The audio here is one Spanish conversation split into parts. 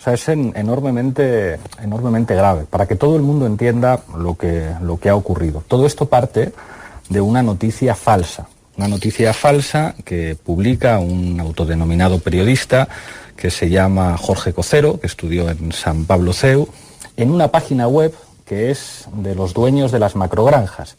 sea, es enormemente grave, para que todo el mundo entienda lo que ha ocurrido. Todo esto parte de una noticia falsa que publica un autodenominado periodista que se llama Jorge Cocero, que estudió en San Pablo CEU, en una página web que es de los dueños de las macrogranjas.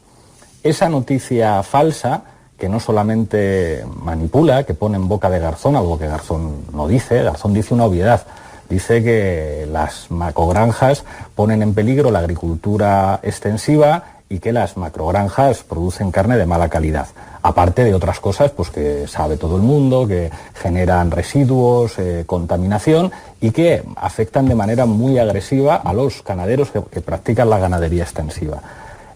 Esa noticia falsa, que no solamente manipula, que pone en boca de Garzón algo que Garzón no dice, Garzón dice una obviedad. Dice que las macrogranjas ponen en peligro la agricultura extensiva y que las macrogranjas producen carne de mala calidad. Aparte de otras cosas pues que sabe todo el mundo, que generan residuos, contaminación y que afectan de manera muy agresiva a los ganaderos que practican la ganadería extensiva.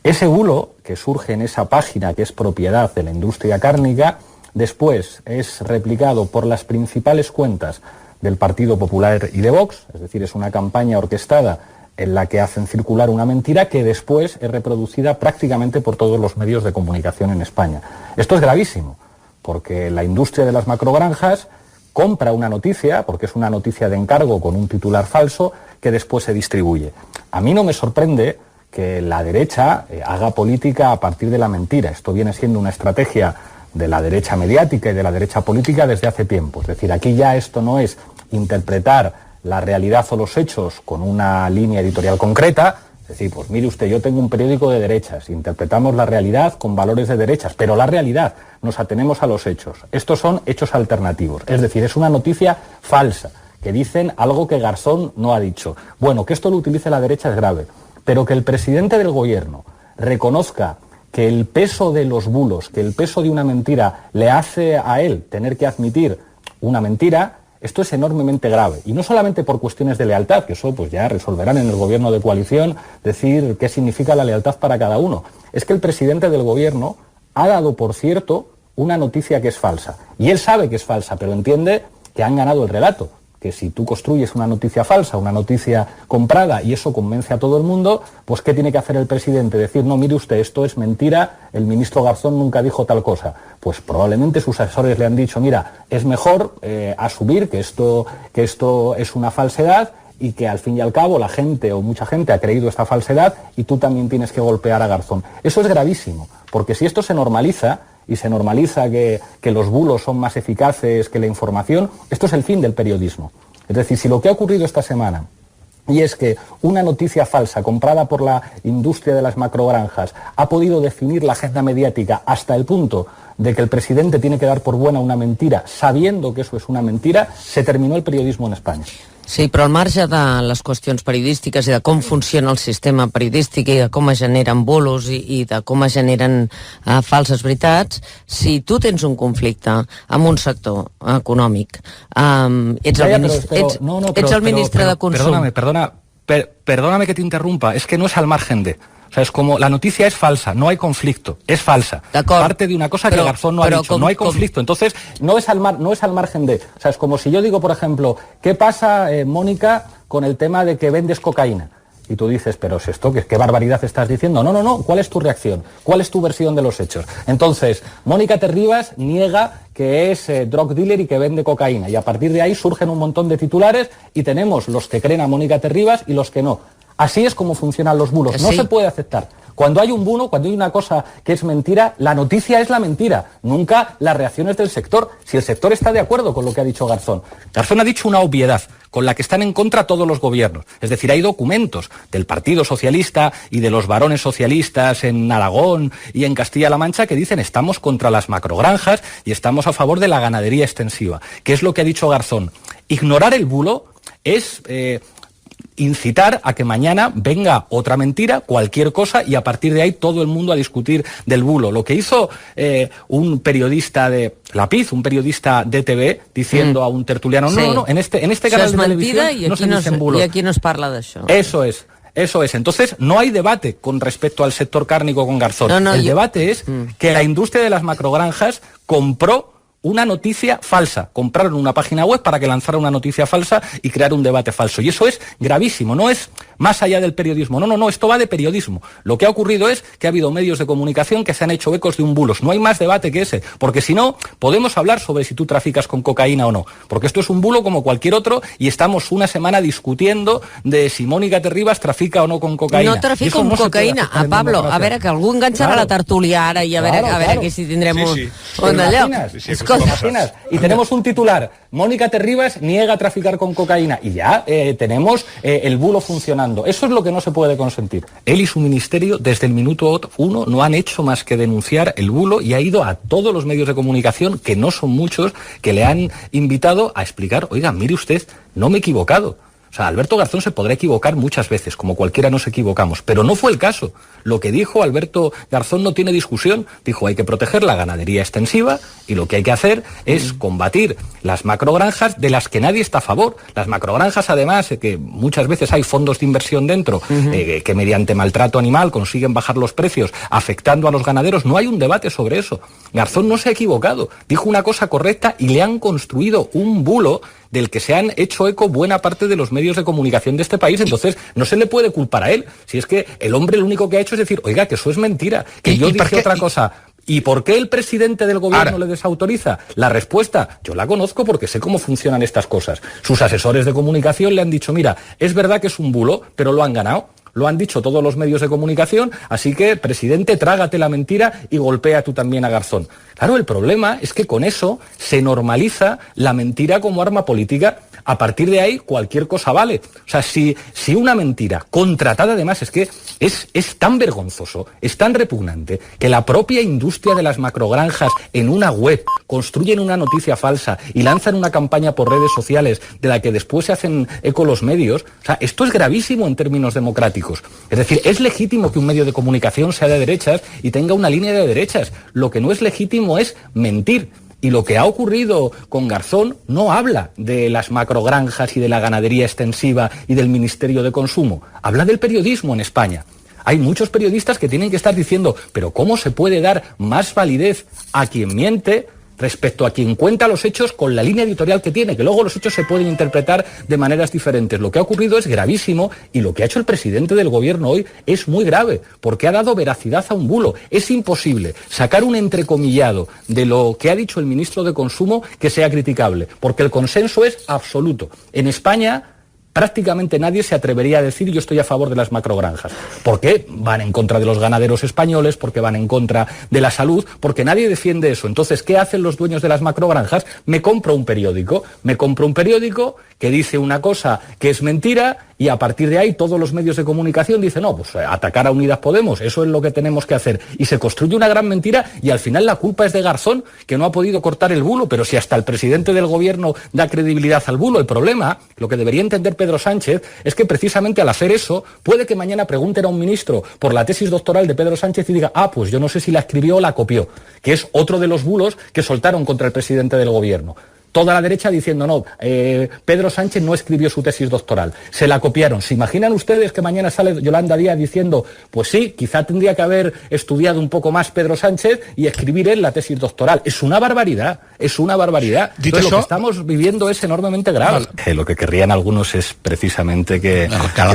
Ese bulo que surge en esa página, que es propiedad de la industria cárnica, después es replicado por las principales cuentas del Partido Popular y de Vox, es decir, es una campaña orquestada en la que hacen circular una mentira que después es reproducida prácticamente por todos los medios de comunicación en España. Esto es gravísimo, porque la industria de las macrogranjas compra una noticia, porque es una noticia de encargo con un titular falso, que después se distribuye. A mí no me sorprende que la derecha haga política a partir de la mentira. Esto viene siendo una estrategia de la derecha mediática y de la derecha política desde hace tiempo. Es decir, aquí ya esto no es interpretar la realidad o los hechos con una línea editorial concreta. Es decir, pues mire usted, yo tengo un periódico de derechas, interpretamos la realidad con valores de derechas, pero la realidad, nos atenemos a los hechos. Estos son hechos alternativos. Es decir, es una noticia falsa, que dicen algo que Garzón no ha dicho. Bueno, que esto lo utilice la derecha es grave, pero que el presidente del gobierno reconozca que el peso de los bulos, que el peso de una mentira le hace a él tener que admitir una mentira, esto es enormemente grave. Y no solamente por cuestiones de lealtad, que eso pues ya resolverán en el gobierno de coalición, decir qué significa la lealtad para cada uno. Es que el presidente del gobierno ha dado por cierto una noticia que es falsa. Y él sabe que es falsa, pero entiende que han ganado el relato. Que si tú construyes una noticia falsa, una noticia comprada y eso convence a todo el mundo, pues ¿qué tiene que hacer el presidente? Decir, no, mire usted, esto es mentira, el ministro Garzón nunca dijo tal cosa. Pues probablemente sus asesores le han dicho, mira, es mejor asumir que esto es una falsedad y que al fin y al cabo la gente o mucha gente ha creído esta falsedad y tú también tienes que golpear a Garzón. Eso es gravísimo, porque si esto se normaliza, y se normaliza que los bulos son más eficaces que la información, esto es el fin del periodismo. Es decir, si lo que ha ocurrido esta semana, y es que una noticia falsa comprada por la industria de las macrogranjas ha podido definir la agenda mediática hasta el punto de que el presidente tiene que dar por buena una mentira, sabiendo que eso es una mentira, se terminó el periodismo en España. Sí, però al marge de les qüestions periodístiques i de com funciona el sistema periodístic i de com es generen bulos i de com es generen falses veritats, si tu tens un conflicte amb un sector econòmic, ets el ministre de Consum... Perdóname que te interrumpa, es que no es al margen de... O sea, es como, la noticia es falsa, no hay conflicto, es falsa. Parte de una cosa que Garzón no ha dicho, no hay conflicto. Entonces, no es al margen de... O sea, es como si yo digo, por ejemplo, ¿qué pasa, Mónica, con el tema de que vendes cocaína? Y tú dices, pero es esto, ¿qué barbaridad estás diciendo? No, ¿cuál es tu reacción? ¿Cuál es tu versión de los hechos? Entonces, Mónica Terribas niega que es drug dealer y que vende cocaína. Y a partir de ahí surgen un montón de titulares y tenemos los que creen a Mónica Terribas y los que no. Así es como funcionan los bulos. No se puede aceptar. Cuando hay un bulo, cuando hay una cosa que es mentira, la noticia es la mentira, nunca las reacciones del sector. Si el sector está de acuerdo con lo que ha dicho Garzón. Garzón ha dicho una obviedad con la que están en contra todos los gobiernos. Es decir, hay documentos del Partido Socialista y de los varones socialistas en Aragón y en Castilla-La Mancha que dicen estamos contra las macrogranjas y estamos a favor de la ganadería extensiva. ¿Qué es lo que ha dicho Garzón? Ignorar el bulo es... incitar a que mañana venga otra mentira, cualquier cosa, y a partir de ahí todo el mundo a discutir del bulo. Lo que hizo un periodista de La Piz, un periodista de TV, diciendo a un tertuliano, no, en este canal de televisión no se dicen bulos. I aquí no es parla d'això. Eso es. Entonces, no hay debate con respecto al sector cárnico con Garzón. El debate es que la industria de las macrogranjas compró una noticia falsa. Compraron una página web para que lanzara una noticia falsa y crear un debate falso. Y eso es gravísimo, no es más allá del periodismo. No, esto va de periodismo. Lo que ha ocurrido es que ha habido medios de comunicación que se han hecho ecos de un bulos. No hay más debate que ese, porque si no, podemos hablar sobre si tú traficas con cocaína o no, porque esto es un bulo como cualquier otro y estamos una semana discutiendo de si Mónica Terribas trafica o no con cocaïna. No trafica amb cocaïna. A Pablo, a veure, que algú enganxarà la tertúlia ara i a veure que si tindrem un allò. Y tenemos un titular, Mónica Terribas niega traficar con cocaína y ya tenemos el bulo funcionando. Eso es lo que no se puede consentir. Él y su ministerio desde el minuto 1 no han hecho más que denunciar el bulo y ha ido a todos los medios de comunicación, que no son muchos, que le han invitado a explicar, oiga, mire usted, no me he equivocado. O sea, Alberto Garzón se podrá equivocar muchas veces, como cualquiera nos equivocamos, pero no fue el caso. Lo que dijo Alberto Garzón no tiene discusión. Dijo, hay que proteger la ganadería extensiva y lo que hay que hacer es combatir las macrogranjas de las que nadie está a favor. Las macrogranjas, además, que muchas veces hay fondos de inversión dentro, que mediante maltrato animal consiguen bajar los precios, afectando a los ganaderos. No hay un debate sobre eso. Garzón no se ha equivocado. Dijo una cosa correcta y le han construido un bulo del que se han hecho eco buena parte de los medios de comunicación de este país. Entonces no se le puede culpar a él, si es que el hombre lo único que ha hecho es decir, oiga, que eso es mentira, que yo dije otra cosa. ¿Y por qué el presidente del gobierno le desautoriza? La respuesta, yo la conozco porque sé cómo funcionan estas cosas. Sus asesores de comunicación le han dicho, mira, es verdad que es un bulo, pero lo han ganado. Lo han dicho todos los medios de comunicación, así que, presidente, trágate la mentira y golpea tú también a Garzón. Claro, el problema es que con eso se normaliza la mentira como arma política. A partir de ahí, cualquier cosa vale. O sea, si una mentira, contratada además, es que es tan vergonzoso, es tan repugnante, que la propia industria de las macrogranjas en una web construyen una noticia falsa y lanzan una campaña por redes sociales de la que después se hacen eco los medios. O sea, esto es gravísimo en términos democráticos. Es decir, es legítimo que un medio de comunicación sea de derechas y tenga una línea de derechas. Lo que no es legítimo es mentir. Y lo que ha ocurrido con Garzón no habla de las macrogranjas y de la ganadería extensiva y del Ministerio de Consumo. Habla del periodismo en España. Hay muchos periodistas que tienen que estar diciendo, pero ¿cómo se puede dar más validez a quien miente respecto a quien cuenta los hechos con la línea editorial que tiene, que luego los hechos se pueden interpretar de maneras diferentes? Lo que ha ocurrido es gravísimo y lo que ha hecho el presidente del gobierno hoy es muy grave, porque ha dado veracidad a un bulo. Es imposible sacar un entrecomillado de lo que ha dicho el ministro de Consumo que sea criticable, porque el consenso es absoluto. En España prácticamente nadie se atrevería a decir yo estoy a favor de las macrogranjas. ¿Por qué? Van en contra de los ganaderos españoles, porque van en contra de la salud, porque nadie defiende eso. Entonces, ¿qué hacen los dueños de las macrogranjas? Me compro un periódico que dice una cosa que es mentira y a partir de ahí todos los medios de comunicación dicen, no, pues atacar a Unidas Podemos, eso es lo que tenemos que hacer. Y se construye una gran mentira y al final la culpa es de Garzón, que no ha podido cortar el bulo, pero si hasta el presidente del gobierno da credibilidad al bulo, el problema, lo que debería entender Pedro Sánchez, es que precisamente al hacer eso, puede que mañana pregunten a un ministro por la tesis doctoral de Pedro Sánchez y diga, pues yo no sé si la escribió o la copió, que es otro de los bulos que soltaron contra el presidente del gobierno. Toda la derecha diciendo, no, Pedro Sánchez no escribió su tesis doctoral, se la copiaron. ¿Se imaginan ustedes que mañana sale Yolanda Díaz diciendo, pues sí, quizá tendría que haber estudiado un poco más Pedro Sánchez y escribir él la tesis doctoral? Es una barbaridad, es una barbaridad. Entonces, lo que estamos viviendo es enormemente grave. Lo que querrían algunos es precisamente que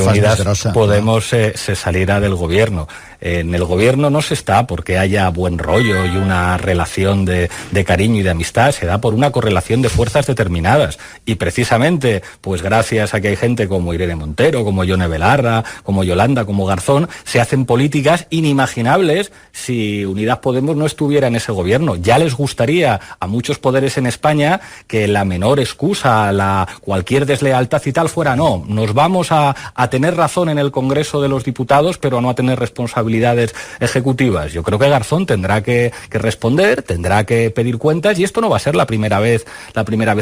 Unidas Podemos se saliera del gobierno. En el gobierno no se está porque haya buen rollo y una relación de cariño y de amistad, se da por una correlación de fuerzas determinadas. Y precisamente, pues gracias a que hay gente como Irene Montero, como Yone Belarra, como Yolanda, como Garzón, se hacen políticas inimaginables si Unidas Podemos no estuviera en ese gobierno. Ya les gustaría a muchos poderes en España que la menor excusa, cualquier deslealtad y tal fuera, no, nos vamos a tener razón en el Congreso de los Diputados, pero no a tener responsabilidades ejecutivas. Yo creo que Garzón tendrá que responder, tendrá que pedir cuentas y esto no va a ser la primera vez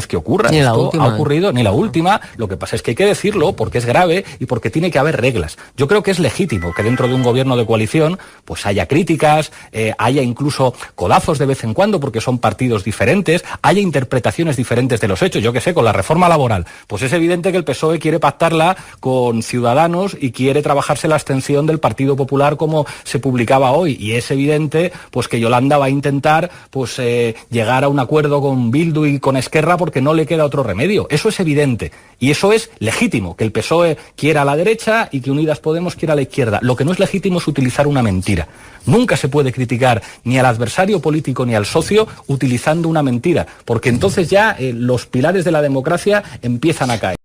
que ocurra. Ni esto la última. Ha ocurrido, ni la última. Lo que pasa es que hay que decirlo porque es grave y porque tiene que haber reglas. Yo creo que es legítimo que dentro de un gobierno de coalición pues haya críticas, haya incluso codazos de vez en cuando porque son partidos diferentes, haya interpretaciones diferentes de los hechos. Yo qué sé, con la reforma laboral, pues es evidente que el PSOE quiere pactarla con Ciudadanos y quiere trabajarse la abstención del Partido Popular como como se publicaba hoy, y es evidente pues que Yolanda va a intentar pues llegar a un acuerdo con Bildu y con Esquerra porque no le queda otro remedio. Eso es evidente y eso es legítimo, que el PSOE quiera a la derecha y que Unidas Podemos quiera a la izquierda. Lo que no es legítimo es utilizar una mentira. Nunca se puede criticar ni al adversario político ni al socio utilizando una mentira, porque entonces ya los pilares de la democracia empiezan a caer.